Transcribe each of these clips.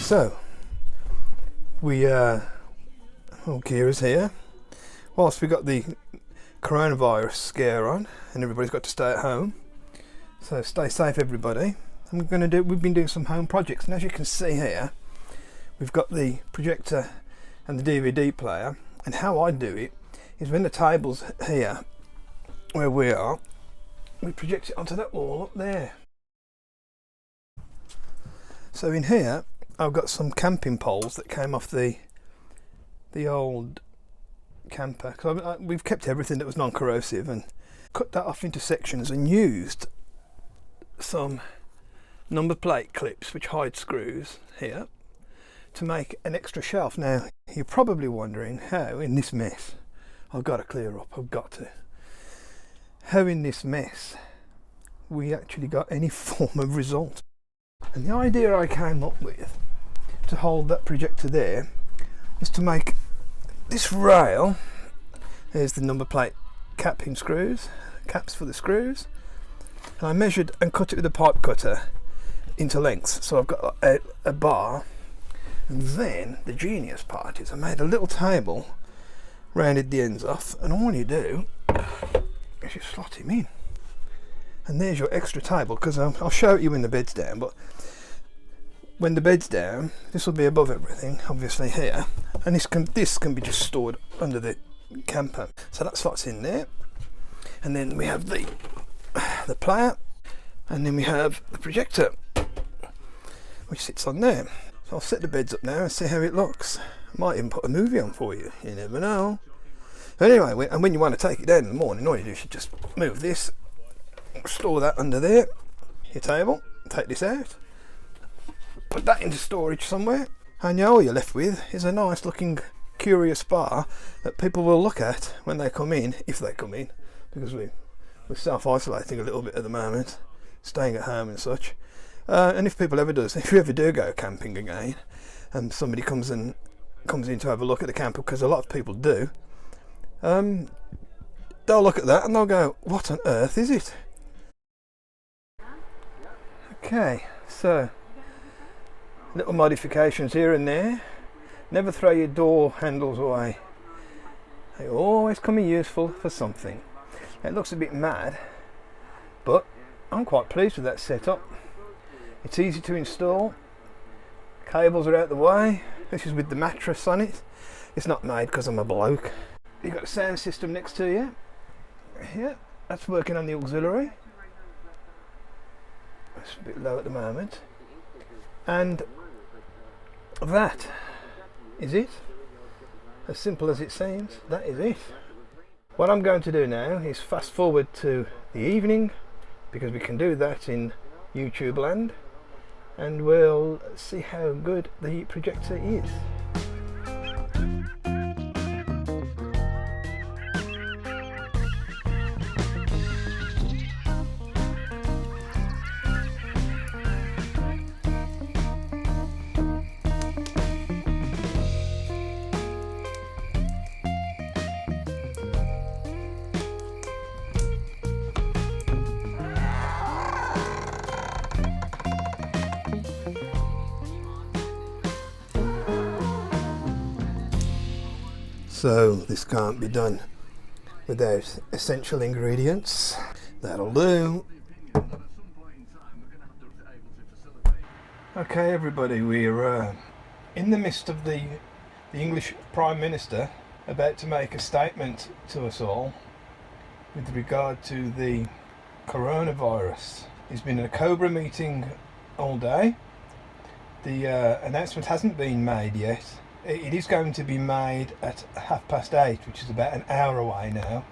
So, Kira's here. Whilst we got the coronavirus scare on and everybody's got to stay at home, so stay safe everybody. And we've been doing some home projects, and as you can see here, we've got the projector and the DVD player. And how I do it is when the table's here, where we are, we project it onto that wall up there. So in here, I've got some camping poles that came off the old camper. We've kept everything that was non-corrosive and cut that off into sections and used some number plate clips which hide screws here to make an extra shelf. Now you're probably wondering how in this mess, I've got to clear up, how in this mess we actually got any form of result. And the idea I came up with to hold that projector there was to make this rail. There's the number plate caps for the screws, and I measured and cut it with a pipe cutter into lengths, so I've got a bar. And then the genius part is I made a little table, rounded the ends off, and all you do is you slot him in, and there's your extra table. Because I'll show it you when the bed's down, but when the bed's down, this will be above everything, obviously here, and this can be just stored under the camper. So that slots in there, and then we have the player, and then we have the projector, which sits on there. So I'll set the beds up now and see how it looks. I might even put a movie on for you, you never know. Anyway, and when you want to take it down in the morning, all you do is you just move this, store that under there, your table, take this out, put that into storage somewhere, and all you're left with is a nice looking curious bar that people will look at when they come in, if they come in, because we're self-isolating a little bit at the moment, staying at home and such. And if you ever do go camping again, and somebody comes in to have a look at the camper, because a lot of people do, they'll look at that and they'll go, "What on earth is it?" Okay, so little modifications here and there. Never throw your door handles away. They always come in useful for something. It looks a bit mad, but I'm quite pleased with that setup. It's easy to install. Cables are out the way. This is with the mattress on it. It's not made because I'm a bloke. You've got a sound system next to you. Yeah, that's working on the auxiliary. It's a bit low at the moment. And that is it. As simple as it seems, that is it. What I'm going to do now is fast forward to the evening, because we can do that in YouTube land, and we'll see how good the projector is. So this can't be done without essential ingredients. That'll do. Okay everybody, we're in the midst of the English Prime Minister about to make a statement to us all with regard to the coronavirus. He's been in a Cobra meeting all day. The announcement hasn't been made yet. It is going to be made at 8:30, which is about an hour away now.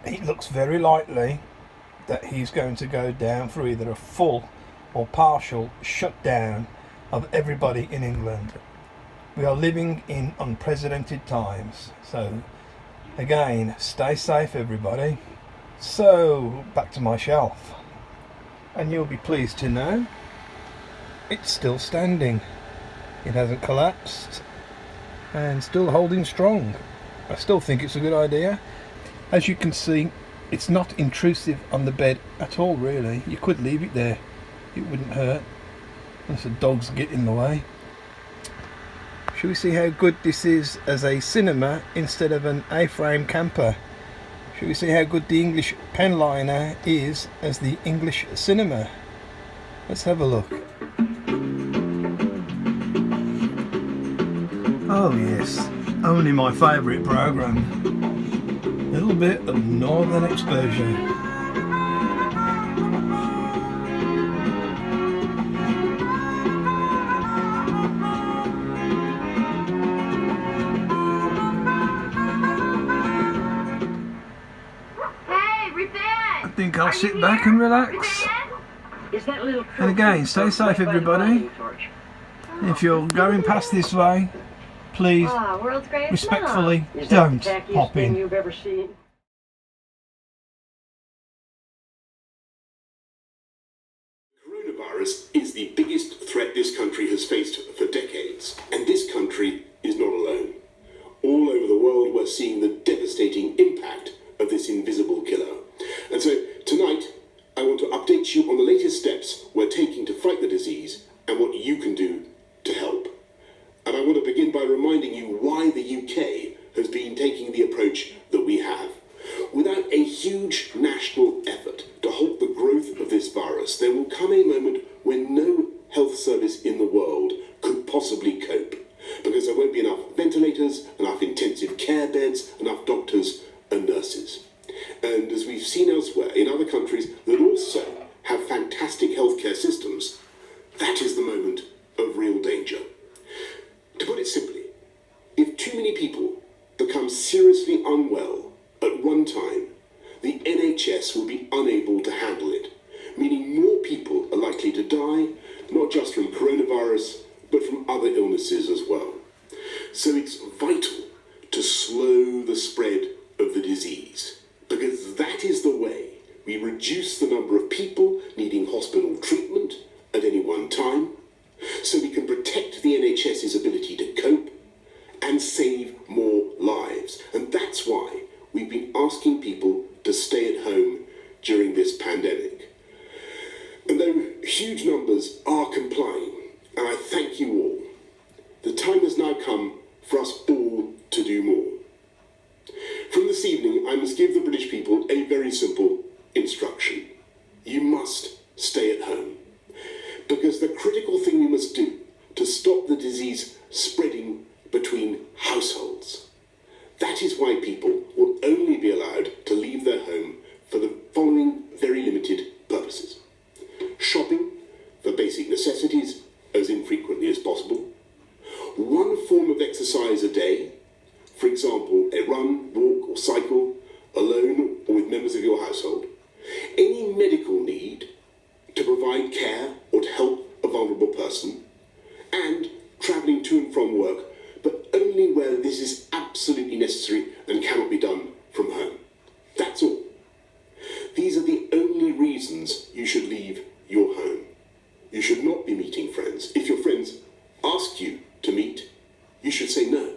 It looks very likely that he's going to go down for either a full or partial shutdown of everybody in England. We are living in unprecedented times. So again, stay safe everybody. So back to my shelf. And you'll be pleased to know it's still standing. It hasn't collapsed. And still holding strong. I still think it's a good idea. As you can see, it's not intrusive on the bed at all really. You could leave it there, it wouldn't hurt, unless the dogs get in the way. Shall we see how good this is as a cinema instead of an A-frame camper? Shall we see how good the English Pennliner is as the English cinema? Let's have a look. Oh yes, only my favourite programme. A little bit of northern exposure. I think I'll sit back and relax. And again, stay safe everybody. If you're going past this way, please, respectfully, don't hop in. Coronavirus is the biggest threat this country has faced for decades, and this country is not alone. All over the world we're seeing the devastating impact of this invisible killer. And so tonight I want to update you on the latest steps we're taking to fight the disease and what you can do to help. And I want to begin by reminding you why the UK has been taking the approach that we have. Without a huge national effort to halt the growth of this virus, there will come a moment when no health service in the world could possibly cope, because there won't be enough ventilators, enough intensive care beds, enough doctors and nurses. And as we've seen elsewhere in other countries that also have fantastic healthcare systems, that is the moment of real danger. To put it simply, if too many people become seriously unwell at one time, the NHS will be unable to handle it, meaning more people are likely to die, not just from coronavirus, but from other illnesses as well. So it's vital to slow the spread of the disease, because that is the way we reduce the number of people needing hospital treatment at any one time, so we can protect the NHS's ability to cope and save more lives. And that's why we've been asking people to stay at home during this pandemic. And though huge numbers are complying, and I thank you all, the time has now come for us all to do more. From this evening, I must give the British people a very simple instruction. You must stay at home, because the critical thing we must do to stop the disease spreading between households. That is why people will only be allowed to leave their home for the following very limited purposes. Shopping for basic necessities as infrequently as possible. One form of exercise a day, for example, a run, walk or cycle, alone or with members of your household. Any medical need to provide care or to help a vulnerable person, and travelling to and from work, but only where this is absolutely necessary and cannot be done from home. That's all. These are the only reasons you should leave your home. You should not be meeting friends. If your friends ask you to meet, you should say no.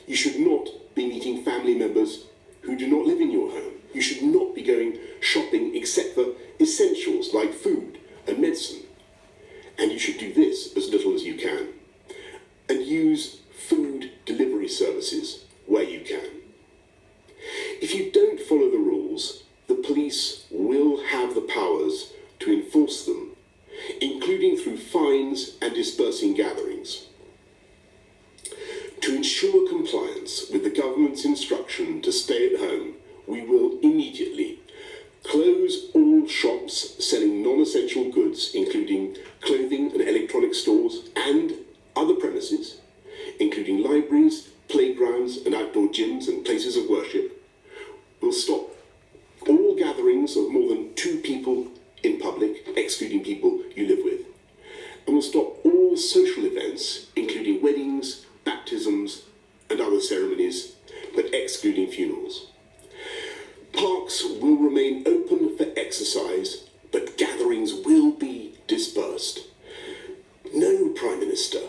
You should not be meeting family members who do not live in your home. You should not be going shopping except for essentials like food and medicine. And you should do this as little as you can. And use food delivery services where you can. If you don't follow the rules, the police will have the powers to enforce them, including through fines and dispersing gatherings. To ensure compliance with the government's instruction to stay at home, we will immediately close all shops selling non-essential goods, including clothing and electronic stores, and other premises, including libraries, playgrounds and outdoor gyms and places of worship. We'll stop all gatherings of more than 2 people in public, excluding people you live with. And we'll stop all social events, including weddings, baptisms and other ceremonies, but excluding funerals. Parks will remain open for exercise, but gatherings will be dispersed. No Prime Minister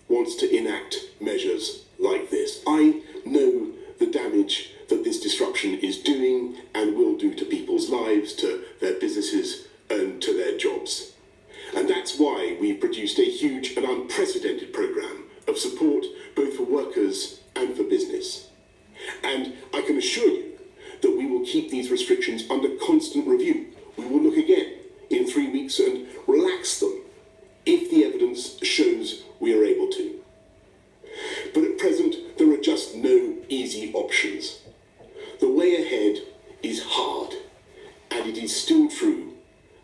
wants to enact measures like this. I know the damage that this disruption is doing and will do to people's lives, to their businesses and to their jobs. And that's why we've produced a huge and unprecedented programme of support both for workers and for business. And I can assure you that we will keep these restrictions under constant review. We will look again in 3 weeks and relax them if the evidence shows we are able to. But at present, there are just no easy options. The way ahead is hard, and it is still true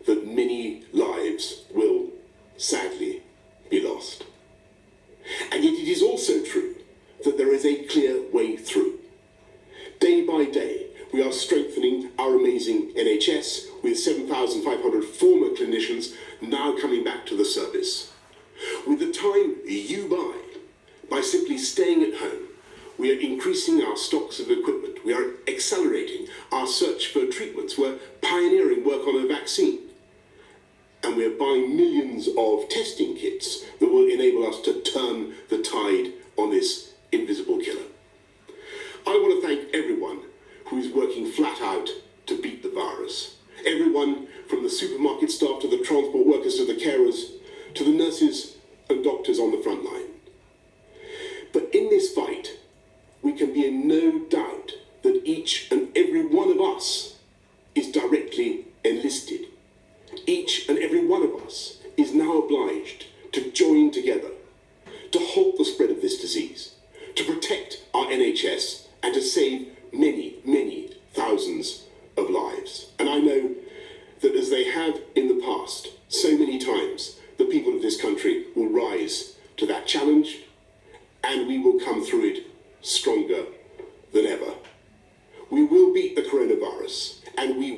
that many lives will, sadly, be lost. And yet it is also true that there is a clear way through. Day by day, we are strengthening our amazing NHS with 7,500 former clinicians now coming back to the service. With the time you buy, by simply staying at home, we are increasing our stocks of equipment. We are accelerating our search for treatments. We're pioneering work on a vaccine. And we're buying millions of testing kits that will enable us to turn the tide on this invisible killer. I want to thank everyone who is working flat out to beat the virus. Everyone from the supermarket staff to the transport workers to the carers to the nurses and doctors on the front line. But in this fight, we can be in no doubt that each and every one of us is directly enlisted. Each and every one of us is now obliged to join together to halt the spread of this disease, to protect our NHS and to save many, many thousands of lives. And I know that as they have in the past, so many times, the people of this country will rise to that challenge and we will come through it stronger than ever. We will beat the coronavirus and we